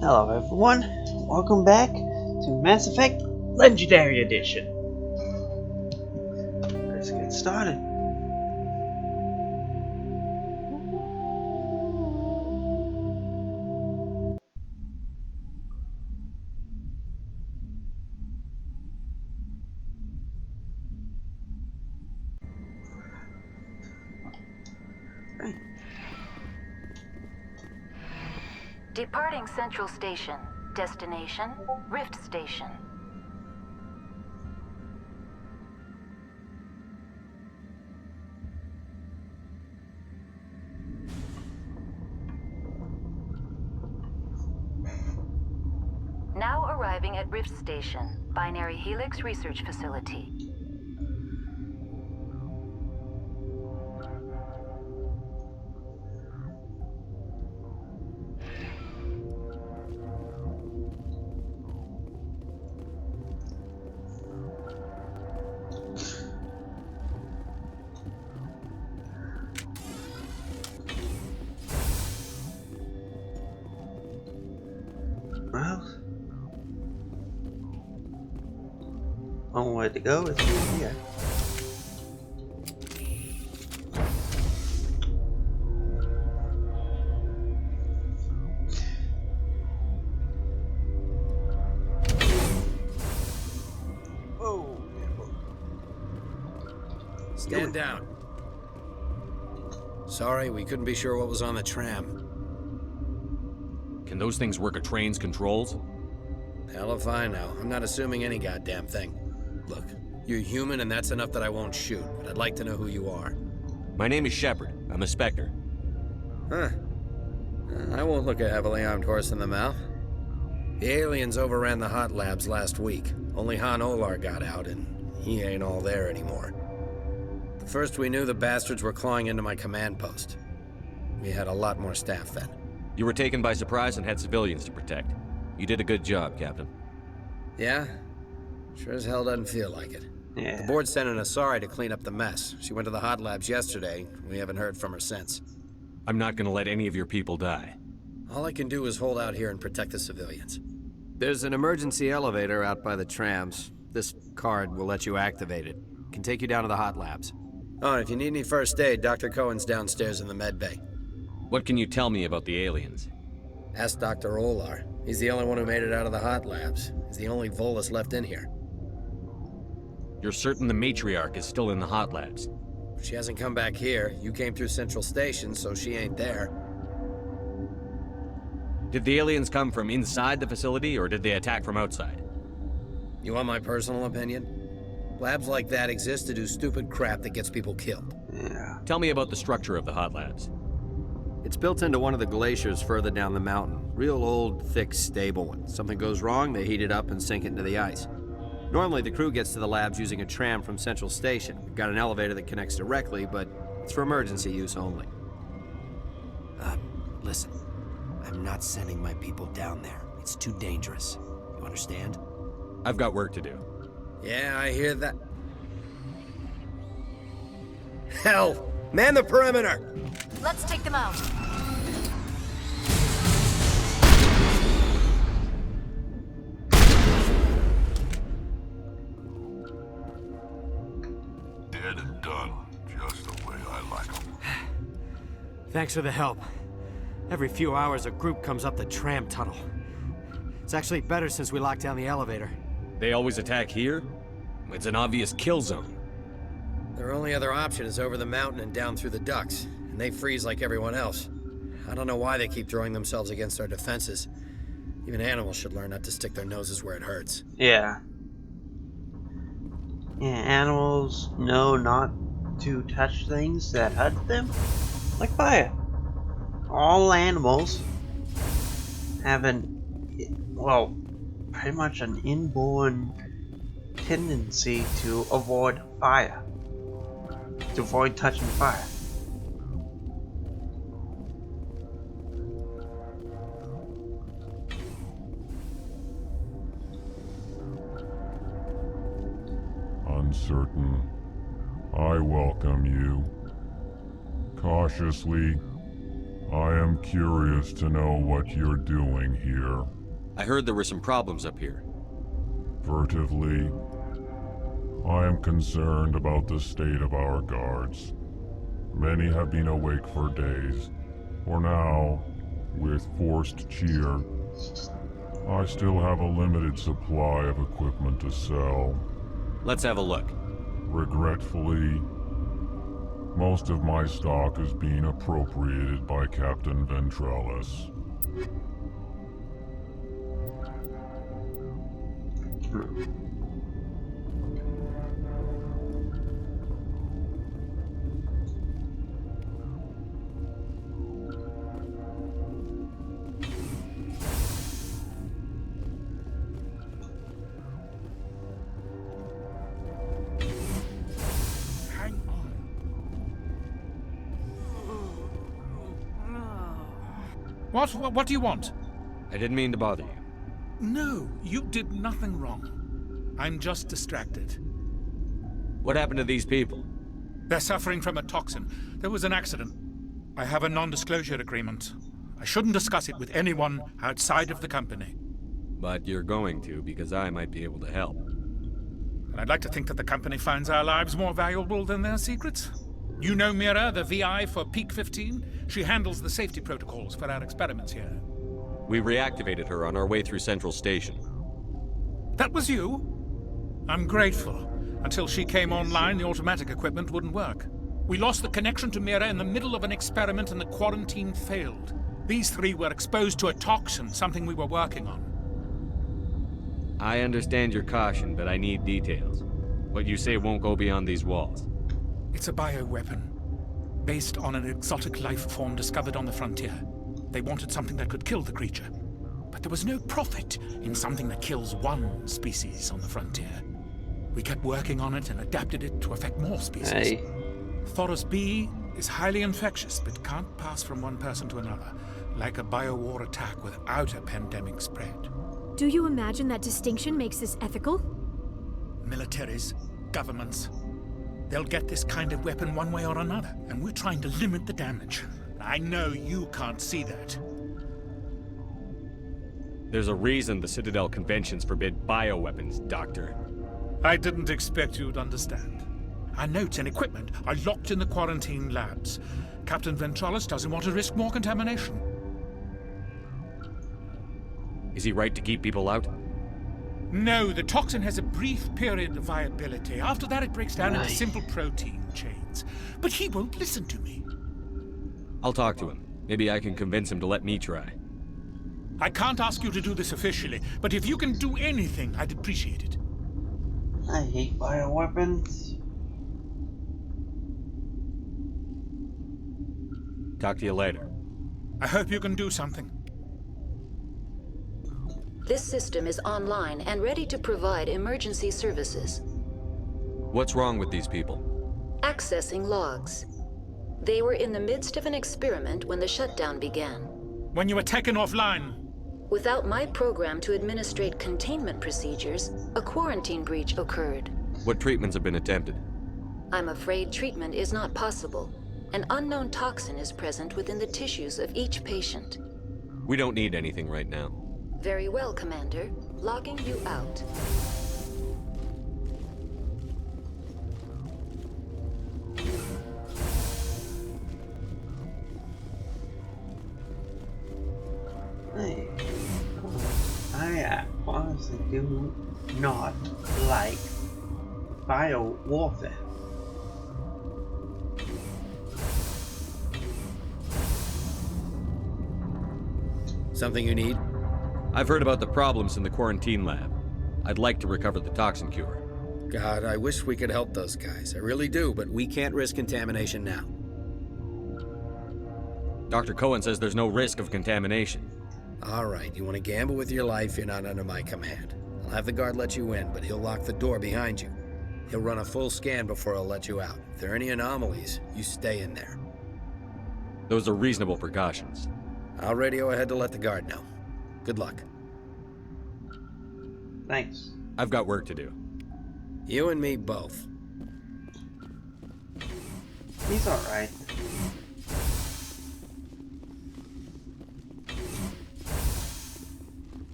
Hello everyone, welcome back to Mass Effect Legendary Edition. Let's get started. Right. Departing Central Station. Destination, Rift Station. Now arriving at Rift Station, Binary Helix Research Facility. Well, one way to go is through here. Oh, Stand down. Sorry, we couldn't be sure what was on the tram. Can those things work a train's controls? Hell if I know. I'm not assuming any goddamn thing. Look, you're human and that's enough that I won't shoot, but I'd like to know who you are. My name is Shepard. I'm a Spectre. Huh. I won't look a heavily armed horse in the mouth. The aliens overran the hot labs last week. Only Han Olar got out, and he ain't all there anymore. The first we knew, the bastards were clawing into my command post. We had a lot more staff then. You were taken by surprise and had civilians to protect. You did a good job, Captain. Yeah? Sure as hell doesn't feel like it. yeah. The board sent an Asari to clean up the mess. She went to the hot labs yesterday. We haven't heard from her since. I'm not gonna let any of your people die. All I can do is hold out here and protect the civilians. There's an emergency elevator out by the trams. This card will let you activate it. Can take you down to the hot labs. Oh, and if you need any first aid, Dr. Cohen's downstairs in the med bay. What can you tell me about the aliens? Ask Dr. Olar. He's the only one who made it out of the hot labs. He's the only Volus left in here. You're certain the matriarch is still in the hot labs? She hasn't come back here. You came through Central Station, so she ain't there. Did the aliens come from inside the facility, or did they attack from outside? You want my personal opinion? Labs like that exist to do stupid crap that gets people killed. Yeah. Tell me about the structure of the hot labs. It's built into one of the glaciers further down the mountain. Real old, thick, stable one. Something goes wrong, they heat it up and sink it into the ice. Normally, the crew gets to the labs using a tram from Central Station. We've got an elevator that connects directly, but it's for emergency use only. Listen. I'm not sending my people down there. It's too dangerous. You understand? I've got work to do. Yeah, I hear that. Hell! Man the perimeter! Let's take them out. Dead and done, just the way I like them. Thanks for the help. Every few hours, a group comes up the tram tunnel. It's actually better since we locked down the elevator. They always attack here? It's an obvious kill zone. Their only other option is over the mountain and down through the ducts, and they freeze like everyone else. I don't know why they keep throwing themselves against our defenses. Even animals should learn not to stick their noses where it hurts. Yeah. Yeah, animals know not to touch things that hurt them, like fire. All animals have pretty much an inborn tendency to avoid fire. To avoid touching fire. Uncertain, I welcome you. Cautiously, I am curious to know what you're doing here. I heard there were some problems up here. Furtively, I am concerned about the state of our guards. Many have been awake for days. For now, with forced cheer, I still have a limited supply of equipment to sell. Let's have a look. Regretfully, most of my stock is being appropriated by Captain Ventralis. What do you want? I didn't mean to bother you. No, you did nothing wrong. I'm just distracted. What happened to these people? They're suffering from a toxin. There was an accident. I have a non-disclosure agreement. I shouldn't discuss it with anyone outside of the company. But you're going to, because I might be able to help. And I'd like to think that the company finds our lives more valuable than their secrets. You know Mira, the VI for Peak 15? She handles the safety protocols for our experiments here. We reactivated her on our way through Central Station. That was you? I'm grateful. Until she came online, the automatic equipment wouldn't work. We lost the connection to Mira in the middle of an experiment and the quarantine failed. These three were exposed to a toxin, something we were working on. I understand your caution, but I need details. What you say won't go beyond these walls. It's a bioweapon, based on an exotic life form discovered on the frontier. They wanted something that could kill the creature. But there was no profit in something that kills one species on the frontier. We kept working on it and adapted it to affect more species. Hey. Thoros B is highly infectious, but can't pass from one person to another, like a biowar attack without a pandemic spread. Do you imagine that distinction makes this ethical? Militaries, governments, they'll get this kind of weapon one way or another, and we're trying to limit the damage. I know you can't see that. There's a reason the Citadel conventions forbid bioweapons, Doctor. I didn't expect you'd understand. Our notes and equipment are locked in the quarantine labs. Captain Ventralis doesn't want to risk more contamination. Is he right to keep people out? No, the toxin has a brief period of viability. After that, it breaks down into Right. simple protein chains. But he won't listen to me. I'll talk to him. Maybe I can convince him to let me try. I can't ask you to do this officially, but if you can do anything, I'd appreciate it. I hate bioweapons. Talk to you later. I hope you can do something. This system is online and ready to provide emergency services. What's wrong with these people? Accessing logs. They were in the midst of an experiment when the shutdown began. When you were taken offline, Without my program to administrate containment procedures, a quarantine breach occurred. What treatments have been attempted? I'm afraid treatment is not possible. An unknown toxin is present within the tissues of each patient. We don't need anything right now. Very well, Commander. Logging you out. I honestly do not like bio warfare. Something you need? I've heard about the problems in the quarantine lab. I'd like to recover the toxin cure. God, I wish we could help those guys. I really do, but we can't risk contamination now. Dr. Cohen says there's no risk of contamination. All right, you want to gamble with your life, you're not under my command. I'll have the guard let you in, but he'll lock the door behind you. He'll run a full scan before he'll let you out. If there are any anomalies, you stay in there. Those are reasonable precautions. I'll radio ahead to let the guard know. Good luck. Thanks. I've got work to do. You and me both. He's alright.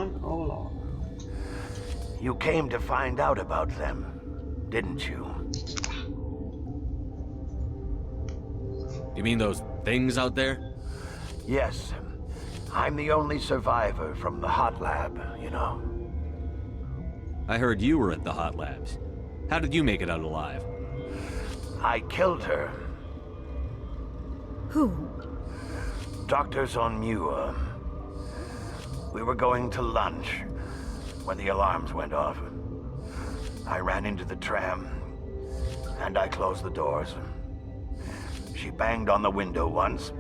Han Olar. You came to find out about them, didn't you? You mean those things out there? Yes. I'm the only survivor from the hot lab, you know. I heard you were at the hot labs. How did you make it out alive? I killed her. Who? Doctors on Muir. We were going to lunch when the alarms went off. I ran into the tram, and I closed the doors. She banged on the window once,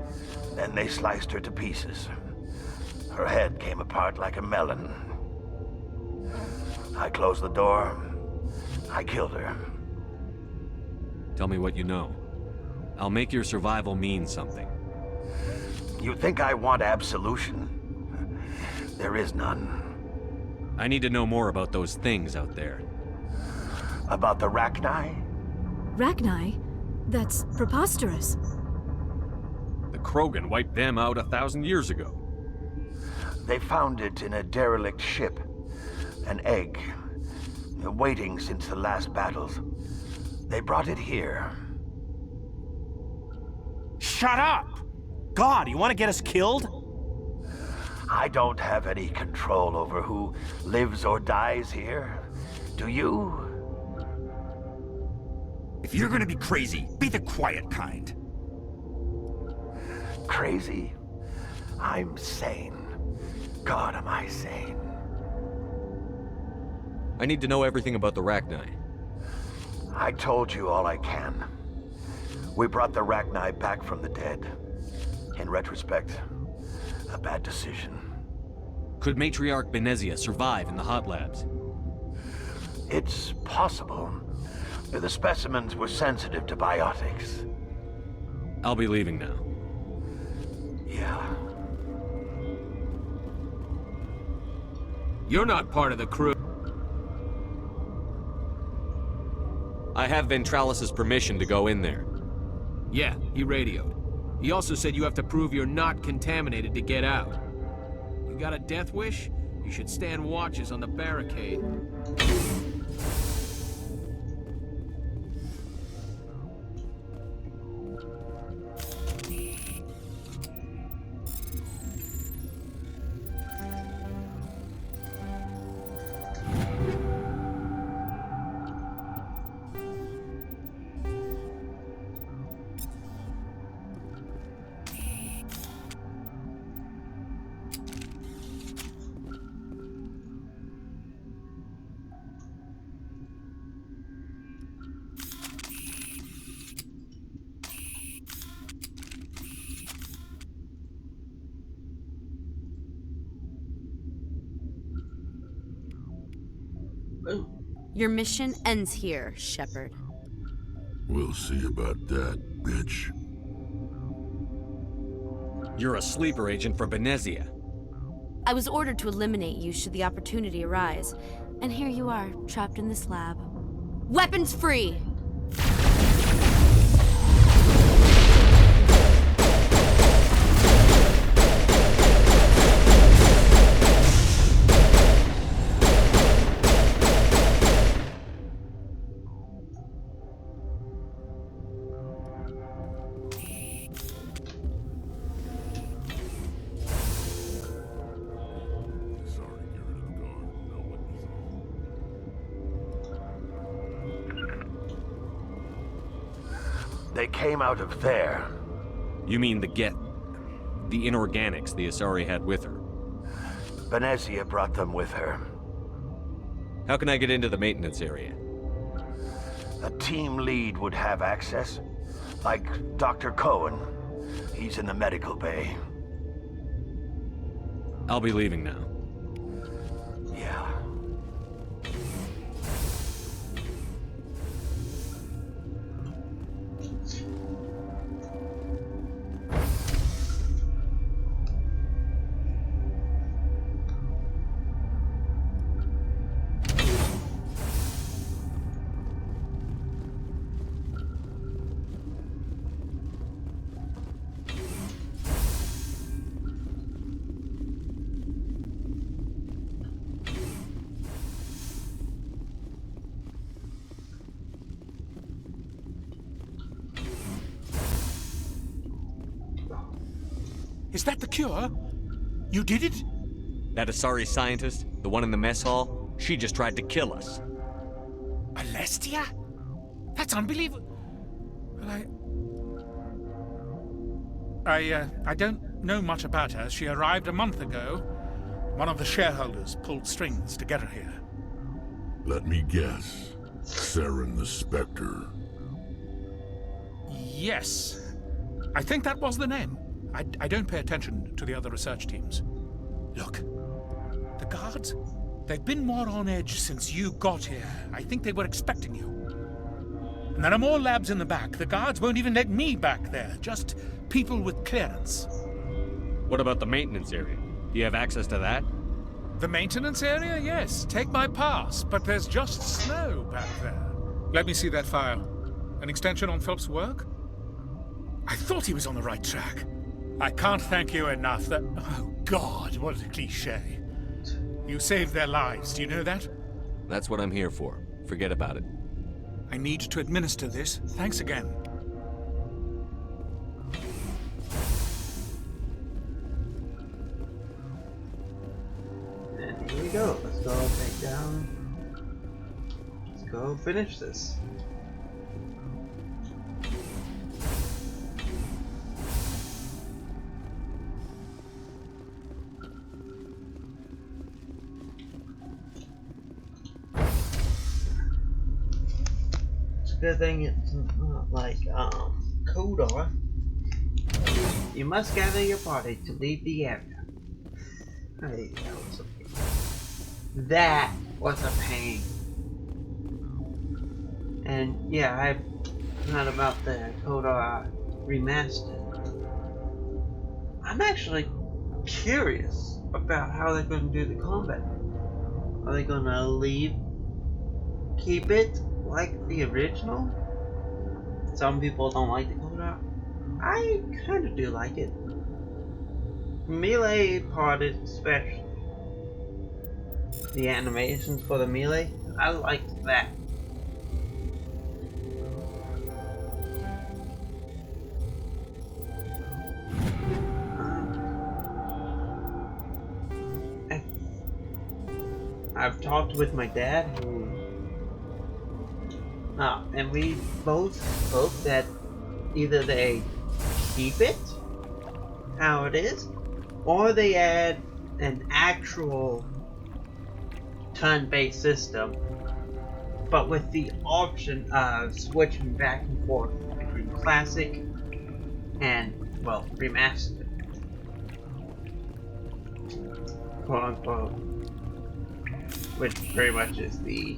then they sliced her to pieces. Her head came apart like a melon. I closed the door. I killed her. Tell me what you know. I'll make your survival mean something. You think I want absolution? There is none. I need to know more about those things out there. About the Rachni? Rachni? That's preposterous. The Krogan wiped them out 1,000 years ago. They found it in a derelict ship. An egg. Waiting since the last battles. They brought it here. Shut up! God, you want to get us killed? I don't have any control over who lives or dies here. Do you? If you're gonna be crazy, be the quiet kind. Crazy? I'm sane. God, am I sane? I need to know everything about the Rachni. I told you all I can. We brought the Rachni back from the dead. In retrospect, a bad decision. Could Matriarch Benezia survive in the hot labs? It's possible. The specimens were sensitive to biotics. I'll be leaving now. Yeah. You're not part of the crew. I have Ventralis's permission to go in there. Yeah, he radioed. He also said you have to prove you're not contaminated to get out. You got a death wish? You should stand watches on the barricade. Your mission ends here, Shepard. We'll see about that, bitch. You're a sleeper agent for Benezia. I was ordered to eliminate you should the opportunity arise. And here you are, trapped in this lab. Weapons free! They came out of there. You mean the inorganics the Asari had with her? Benezia brought them with her. How can I get into the maintenance area? A team lead would have access. Like Dr. Cohen. He's in the medical bay. I'll be leaving now. Yeah. Is that the cure? You did it? That Asari scientist, the one in the mess hall, she just tried to kill us. Alestia? That's unbelievable. Well, I don't know much about her. She arrived a month ago. One of the shareholders pulled strings to get her here. Let me guess. Saren the Spectre. Yes. I think that was the name. I don't pay attention to the other research teams. Look, the guards, they've been more on edge since you got here. I think they were expecting you. And there are more labs in the back. The guards won't even let me back there. Just people with clearance. What about the maintenance area? Do you have access to that? The maintenance area? Yes. Take my pass. But there's just snow back there. Let me see that file. An extension on Phelps' work? I thought he was on the right track. I can't thank you enough that... Oh, God, what a cliché. You saved their lives. Do you know that? That's what I'm here for. Forget about it. I need to administer this. Thanks again. And here we go. Let's go take down. Let's go finish this. Good thing it's not like Kodar. You must gather your party to leave the area. Hey, that was a pain. And yeah, I've heard about the Kodar remastered. I'm actually curious about how they're going to do the combat. Are they going to keep it like the original? Some people don't like the Kodar. I kind of do like it. Melee part especially. The animations for the melee, I liked that. I've talked with my dad and we both hope that either they keep it how it is, or they add an actual turn-based system, but with the option of switching back and forth between classic and, well, remastered. Quote unquote. Which very much is the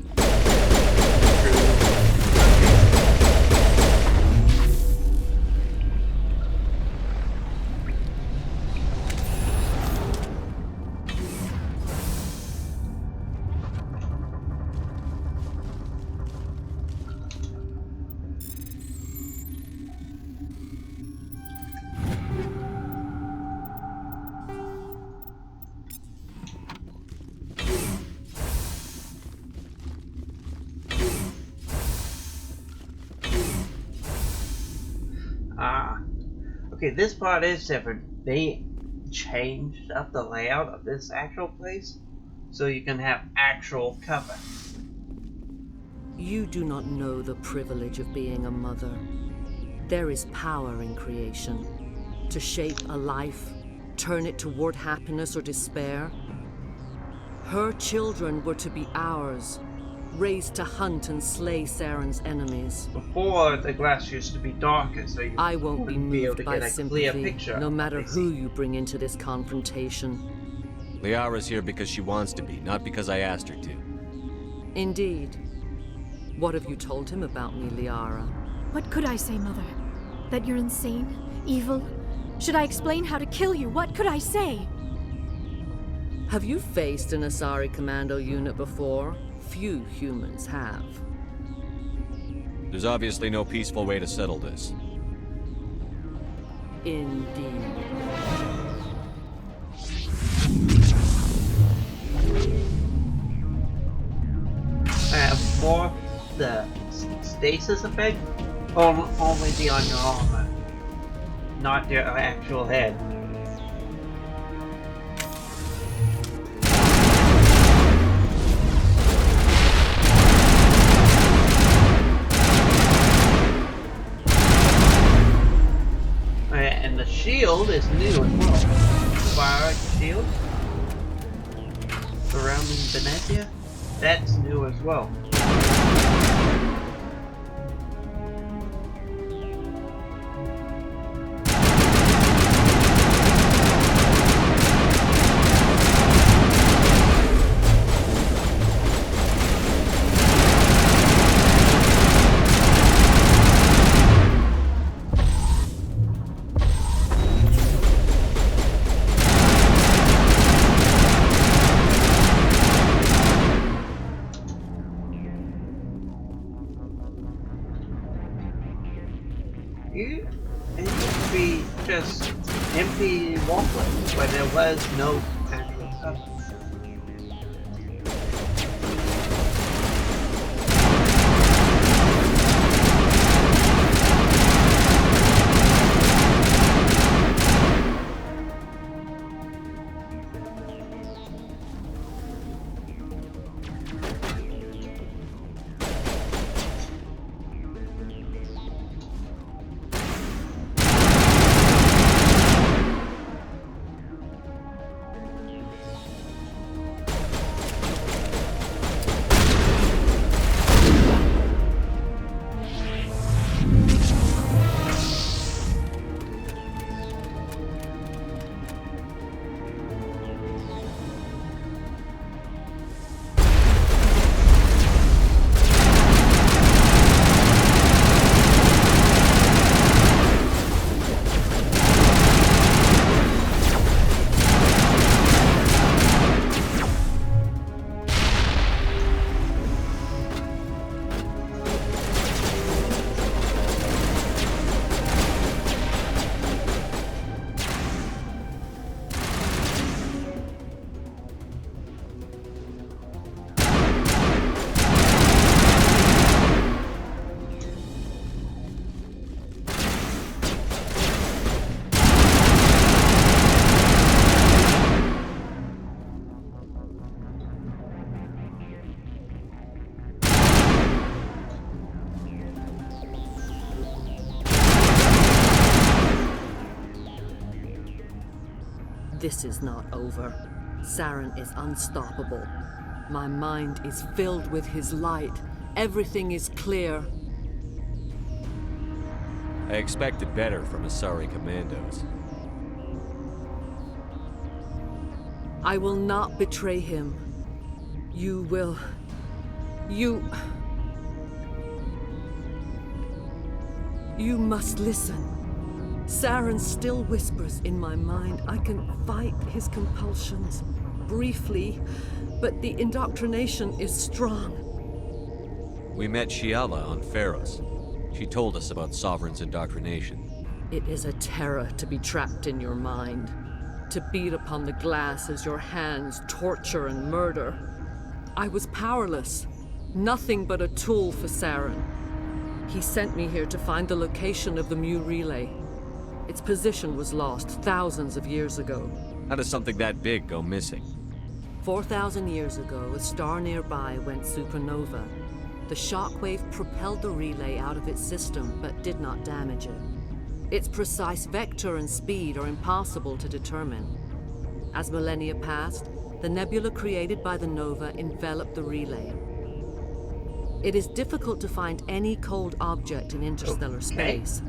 okay, this part is different. They changed up the layout of this actual place so you can have actual cover. You do not know the privilege of being a mother. There is power in creation. To shape a life, turn it toward happiness or despair. Her children were to be ours, raised to hunt and slay Saren's enemies. Before, the glass used to be darker, so you I won't be moved by sympathy, no matter who you you bring into this confrontation. Liara's here because she wants to be, not because I asked her to. Indeed. What have you told him about me, Liara? What could I say, Mother? That you're insane? Evil? Should I explain how to kill you? What could I say? Have you faced an Asari commando unit before? Few humans have. There's obviously no peaceful way to settle this. Indeed. For the stasis effect, only be on your armor, not your actual head. Venezia, that's new as well. It used to be just empty walkways where there was no actual substance. This is not over. Saren is unstoppable. My mind is filled with his light. Everything is clear. I expected better from Asari commandos. I will not betray him. You will... You must listen. Saren still whispers in my mind. I can fight his compulsions, briefly, but the indoctrination is strong. We met Shiala on Pharos. She told us about Sovereign's indoctrination. It is a terror to be trapped in your mind, to beat upon the glass as your hands torture and murder. I was powerless, nothing but a tool for Saren. He sent me here to find the location of the Mu relay. Its position was lost thousands of years ago. How does something that big go missing? 4,000 years ago, a star nearby went supernova. The shockwave propelled the relay out of its system, but did not damage it. Its precise vector and speed are impossible to determine. As millennia passed, the nebula created by the nova enveloped the relay. It is difficult to find any cold object in interstellar space,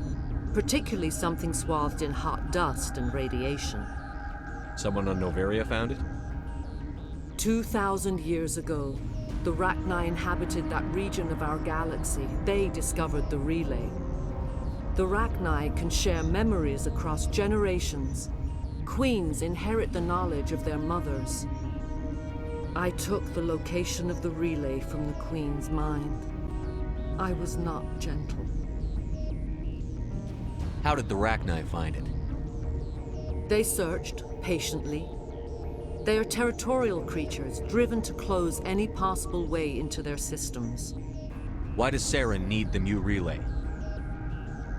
particularly something swathed in hot dust and radiation. Someone on Noveria found it? 2,000 years ago, the Rachni inhabited that region of our galaxy. They discovered the relay. The Rachni can share memories across generations. Queens inherit the knowledge of their mothers. I took the location of the relay from the Queen's mind. I was not gentle. How did the Rachni find it? They searched, patiently. They are territorial creatures, driven to close any possible way into their systems. Why does Saren need the Mu relay?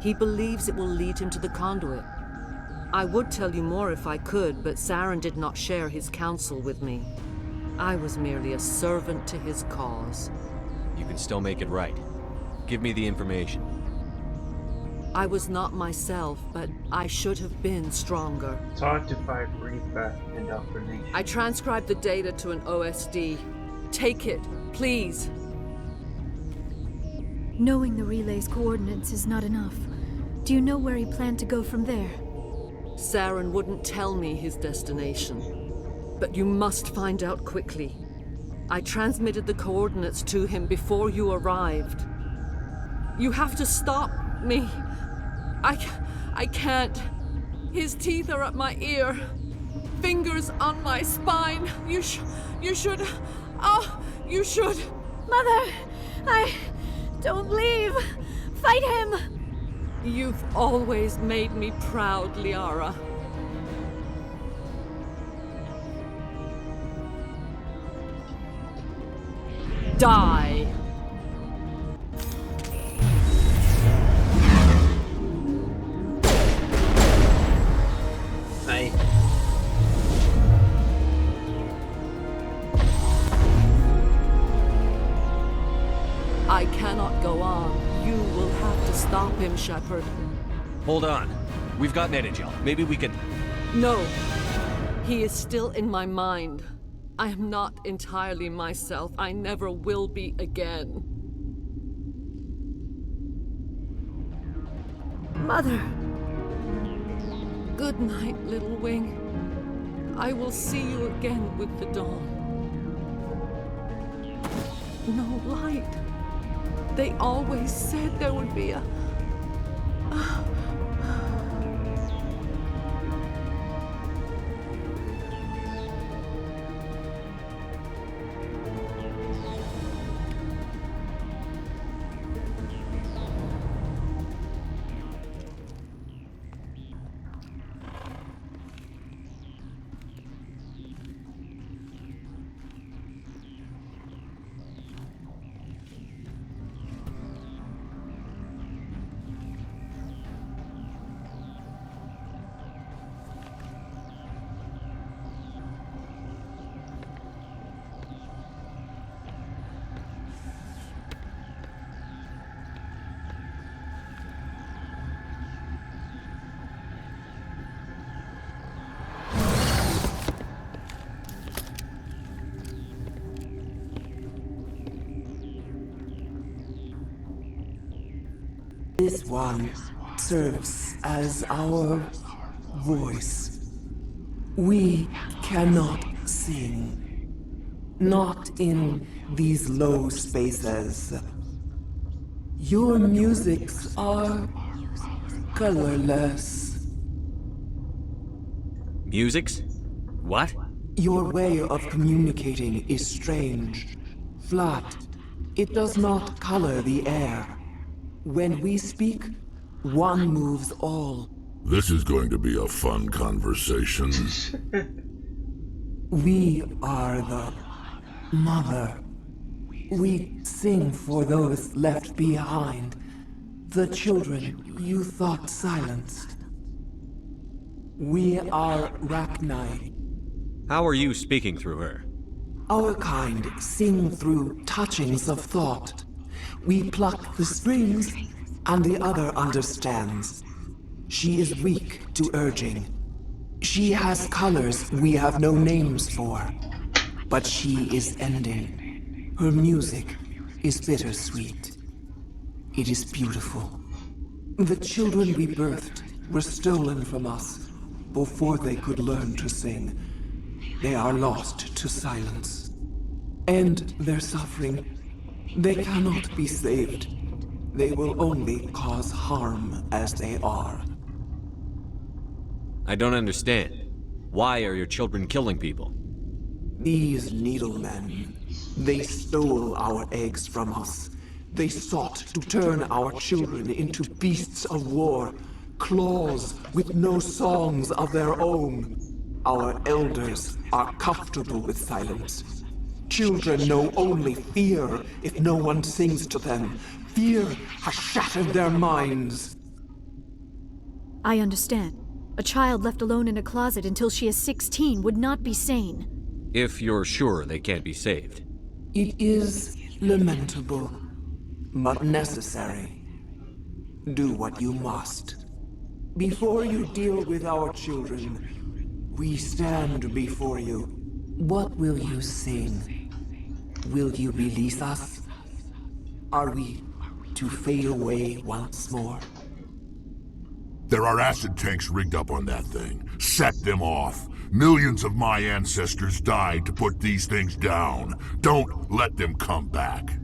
He believes it will lead him to the conduit. I would tell you more if I could, but Saren did not share his counsel with me. I was merely a servant to his cause. You can still make it right. Give me the information. I was not myself, but I should have been stronger. It's hard to fight rebirth and indoctrination. I transcribed the data to an OSD. Take it, please. Knowing the relay's coordinates is not enough. Do you know where he planned to go from there? Saren wouldn't tell me his destination. But you must find out quickly. I transmitted the coordinates to him before you arrived. You have to stop me. I can't. His teeth are at my ear. Fingers on my spine. You should... Oh, you should... Mother, don't leave. Fight him. You've always made me proud, Liara. Die. Hey. I cannot go on. You will have to stop him, Shepard. Hold on. We've got Netagel. Maybe we could... No. He is still in my mind. I am not entirely myself. I never will be again. Mother. Good night, little wing. I will see you again with the dawn. No light. They always said there would be a... This one serves as our voice. We cannot sing. Not in these low spaces. Your musics are colorless. Musics? What? Your way of communicating is strange. Flat. It does not color the air. When we speak, one moves all. This is going to be a fun conversation. We are the mother. We sing for those left behind. The children you thought silenced. We are Rachni. How are you speaking through her? Our kind sing through touchings of thought. We pluck the strings, and the other understands. She is weak to urging. She has colors we have no names for. But she is ending. Her music is bittersweet. It is beautiful. The children we birthed were stolen from us before they could learn to sing. They are lost to silence. And their suffering, they cannot be saved. They will only cause harm as they are. I don't understand. Why are your children killing people? These needlemen, they stole our eggs from us. They sought to turn our children into beasts of war, claws with no songs of their own. Our elders are comfortable with silence. Children know only fear if no one sings to them. Fear has shattered their minds. I understand. A child left alone in a closet until she is 16 would not be sane. If you're sure they can't be saved. It is lamentable, but necessary. do what you must. Before you deal with our children, we stand before you. What will you sing? Will you release us? Are we to fade away once more? There are acid tanks rigged up on that thing. Set them off. Millions of my ancestors died to put these things down. Don't let them come back.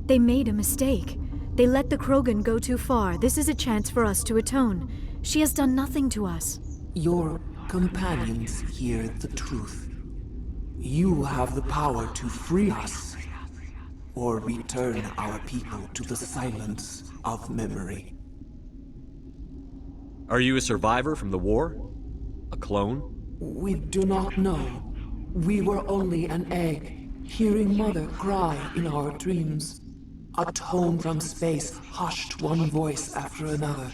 They made a mistake. They let the Krogan go too far. This is a chance for us to atone. She has done nothing to us. Your companions hear the truth. You have the power to free us, or return our people to the silence of memory. Are you a survivor from the war? A clone? We do not know. We were only an egg, hearing Mother cry in our dreams. A tone from space hushed one voice after another.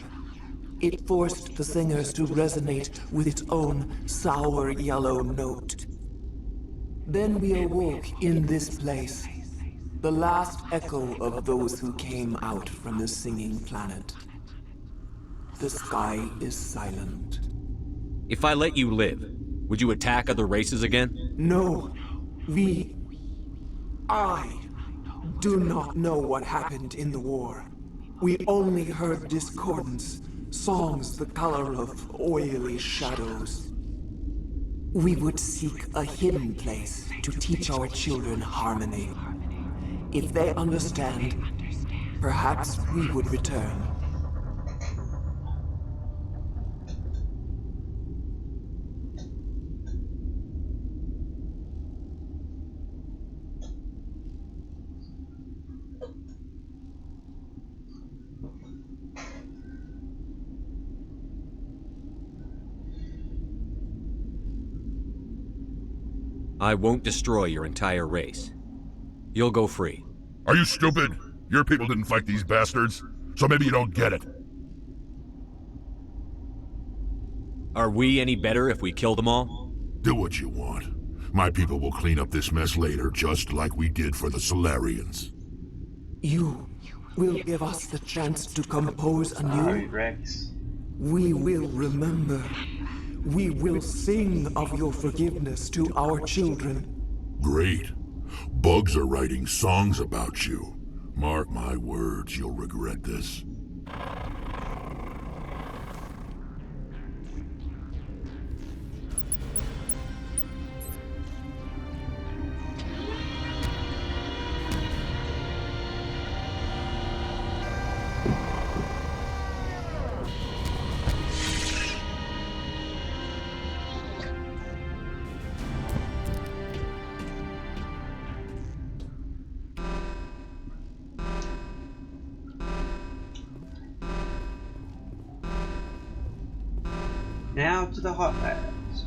It forced the singers to resonate with its own sour yellow note. Then we awoke in this place, the last echo of those who came out from the singing planet. The sky is silent. If I let you live, would you attack other races again? No, I do not know what happened in the war. We only heard discordance, songs the color of oily shadows. We would seek a hidden place to teach our children harmony. If they understand, perhaps we would return. I won't destroy your entire race. You'll go free. Are you stupid? Your people didn't fight these bastards, so maybe you don't get it. Are we any better if we kill them all? Do what you want. My people will clean up this mess later, just like we did for the Solarians. You will give us the chance to compose anew? Sorry, Rex. We will remember. We will sing of your forgiveness to our children. Great. Bugs are writing songs about you. Mark my words, you'll regret this. Now to the hot labs.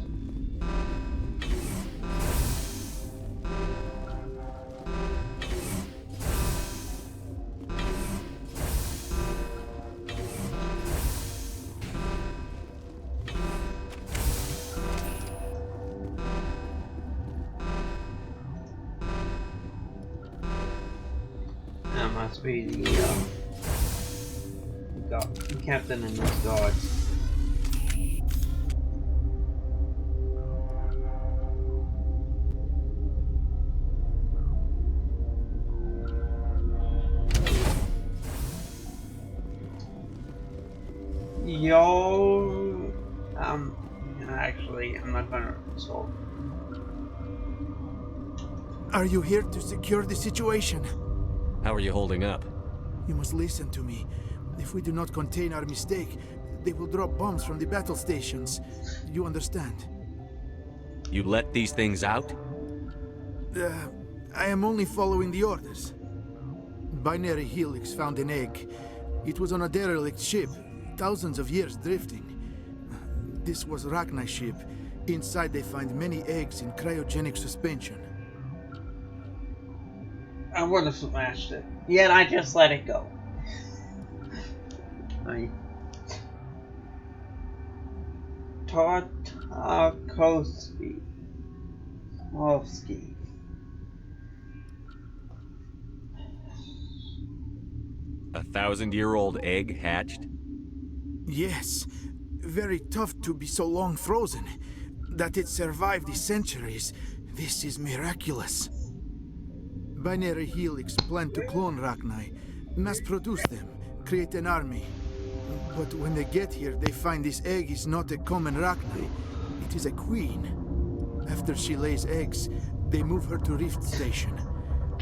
That must be the captain and his guards. Yo, actually, I'm not gonna solve. Are you here to secure the situation? How are you holding up? You must listen to me. If we do not contain our mistake, they will drop bombs from the battle stations. You understand? You let these things out? I am only following the orders. Binary Helix found an egg. It was on a derelict ship, thousands of years drifting. This was Rachna's ship. Inside they find many eggs in cryogenic suspension. I would have smashed it. Yet I just let it go. Tarkovsky. A 1,000-year-old egg hatched? Yes. Very tough to be so long frozen. That it survived the centuries, this is miraculous. Binary Helix planned to clone Rachni, mass produce them, create an army. But when they get here, they find this egg is not a common Rachni. It is a queen. After she lays eggs, they move her to Rift Station.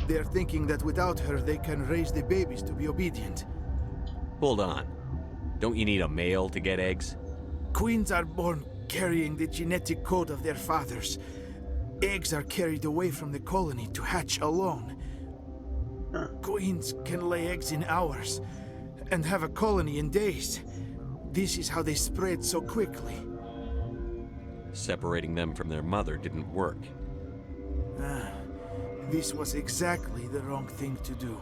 They are thinking that without her, they can raise the babies to be obedient. Hold on. Don't you need a male to get eggs? Queens are born carrying the genetic code of their fathers. Eggs are carried away from the colony to hatch alone. Queens can lay eggs in hours and have a colony in days. This is how they spread so quickly. Separating them from their mother didn't work. This was exactly the wrong thing to do.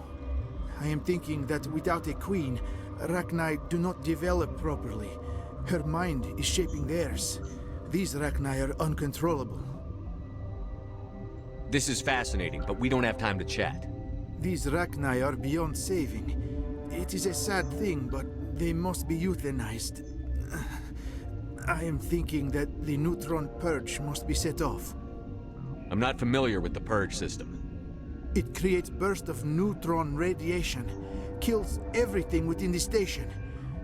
I am thinking that without a queen, Rachni do not develop properly. Her mind is shaping theirs. These Rachni are uncontrollable. This is fascinating, but we don't have time to chat. These Rachni are beyond saving. It is a sad thing, but they must be euthanized. I am thinking that the neutron purge must be set off. I'm not familiar with the purge system. It creates bursts of neutron radiation, kills everything within the station.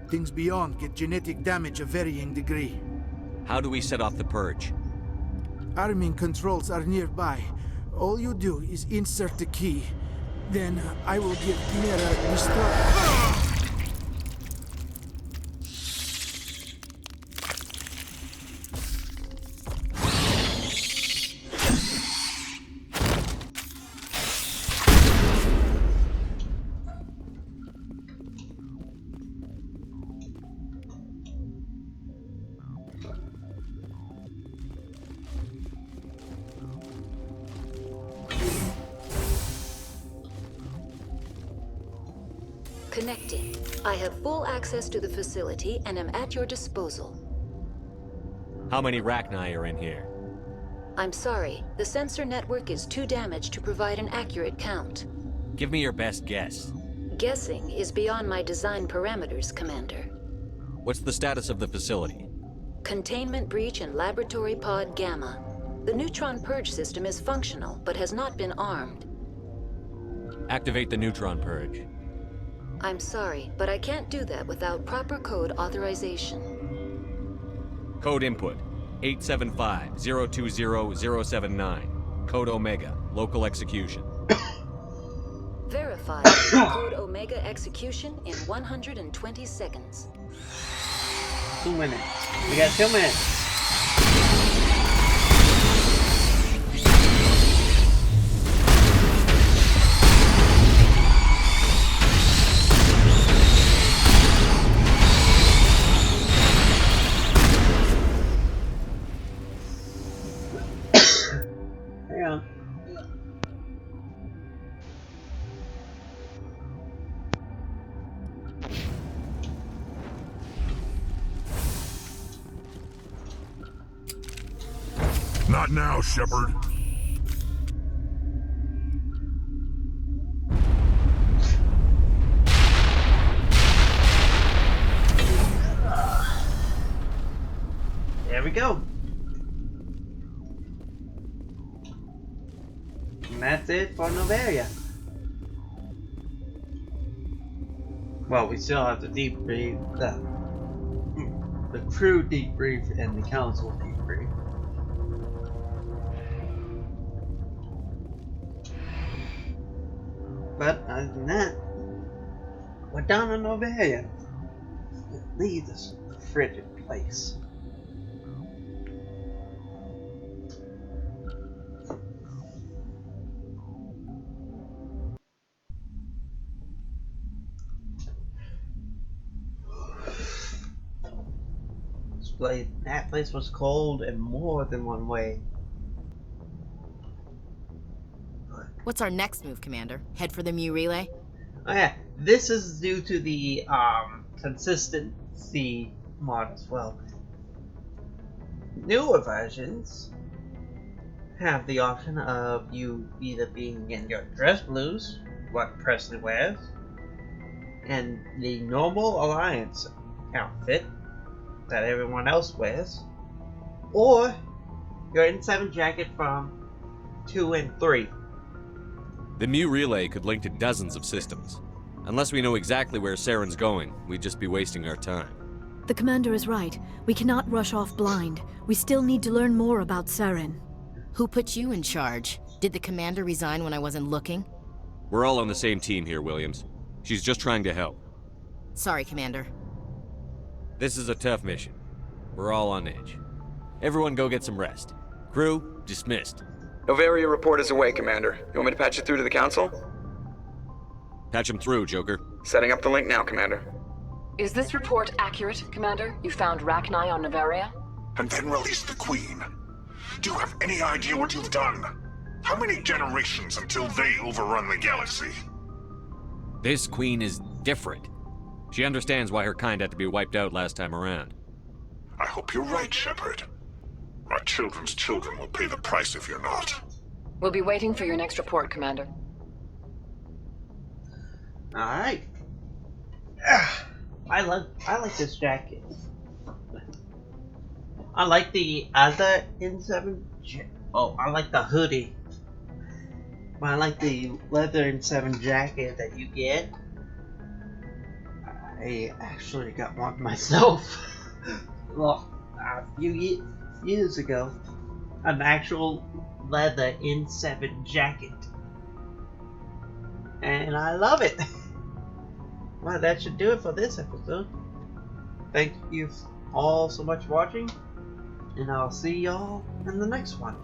Things beyond get genetic damage of varying degree. How do we set off the purge? Arming controls are nearby. All you do is insert the key. Then I will give Mera the Connecting. I have full access to the facility and am at your disposal. How many Rachni are in here? I'm sorry, the sensor network is too damaged to provide an accurate count. Give me your best guess. Guessing is beyond my design parameters, Commander. What's the status of the facility? Containment breach in Laboratory Pod Gamma. The neutron purge system is functional, but has not been armed. Activate the neutron purge. I'm sorry, but I can't do that without proper code authorization. Code input, 875-020-079. Code Omega, local execution. Verified. Code Omega execution in 120 seconds. 2 minutes. We got 2 minutes. Hang on. Not now, Shepard. There we go. And that's it for Noveria. Well, we still have to debrief the crew debrief and the council debrief. But other than that, we're down in Noveria. Leave this frigid place. That place was cold in more than one way. What's our next move, Commander? Head for the Mu relay? Oh yeah, this is due to the consistency mod as well. Newer versions have the option of you either being in your dress blues, what Presley wears, in the normal Alliance outfit that everyone else wears, or your N7 jacket from 2 and 3. The MELE relay could link to dozens of systems. Unless we know exactly where Saren's going, we'd just be wasting our time. The commander is right. We cannot rush off blind. We still need to learn more about Saren. Who put you in charge? Did the commander resign when I wasn't looking? We're all on the same team here, Williams. She's just trying to help. Sorry, Commander. This is a tough mission. We're all on edge. Everyone go get some rest. Crew, dismissed. Noveria report is away, Commander. You want me to patch it through to the Council? Patch him through, Joker. Setting up the link now, Commander. Is this report accurate, Commander? You found Rachni on Noveria? And then released the Queen. Do you have any idea what you've done? How many generations until they overrun the galaxy? This Queen is different. She understands why her kind had to be wiped out last time around. I hope you're right, Shepard. My children's children will pay the price if you're not. We'll be waiting for your next report, Commander. Alright. I like this jacket. I like the other N7 I like the hoodie. But I like the leather N7 jacket that you get. I actually got one myself. Well, a few years ago. An actual leather N7 jacket. And I love it. Well, that should do it for this episode. Thank you all so much for watching. And I'll see y'all in the next one.